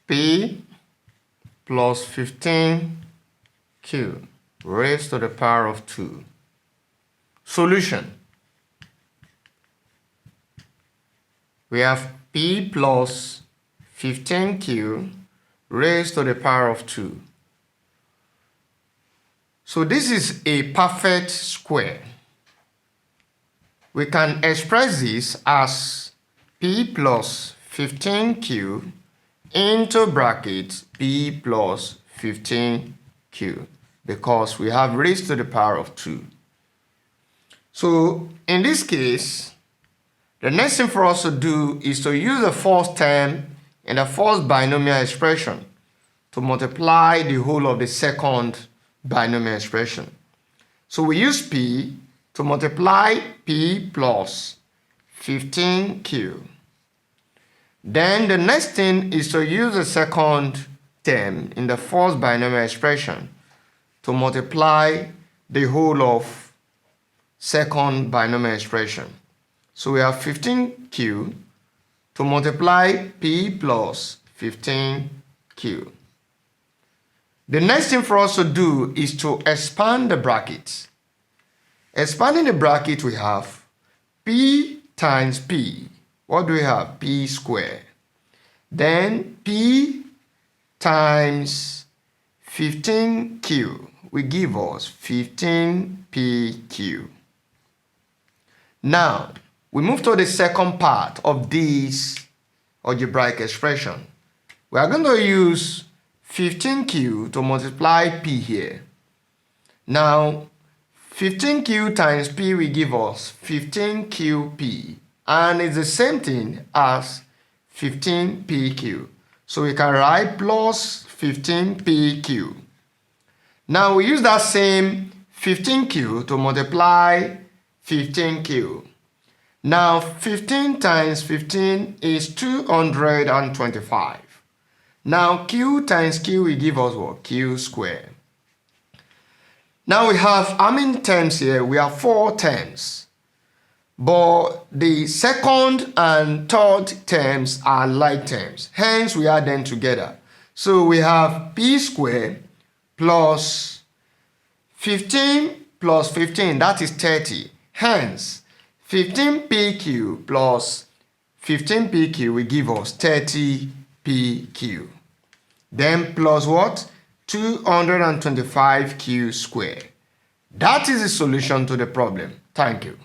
P plus 15Q raised to the power of 2. Solution. We have P plus 15Q raised to the power of 2. So this is a perfect square. We can express this as P plus 15Q into brackets P plus 15Q because we have raised to the power of 2. So in this case, the next thing for us to do is to use the first term in the first binomial expression to multiply the whole of the second binomial expression. So we use P to multiply P plus 15Q. Then the next thing is to use the second term in the first binomial expression to multiply the whole of second binomial expression. So we have 15Q to multiply P plus 15Q. The next thing for us to do is to expand the brackets. Expanding the bracket, we have P times P. What do we have? P squared. Then P times 15Q will give us 15PQ. Now, we move to the second part of this algebraic expression. We are going to use 15Q to multiply P here. Now, 15Q times P will give us 15QP, and it's the same thing as 15PQ. So we can write plus 15PQ. Now we use that same 15Q to multiply 15Q. Now 15 times 15 is 225. Now Q times Q will give us what? Q squared. Now we have how many terms here? We have 4 terms. But the second and third terms are like terms. Hence we add them together. So we have P squared plus 15 plus 15, that is 30. Hence 15PQ plus 15PQ will give us 30PQ. Then plus what? 225Q squared. That is the solution to the problem. Thank you.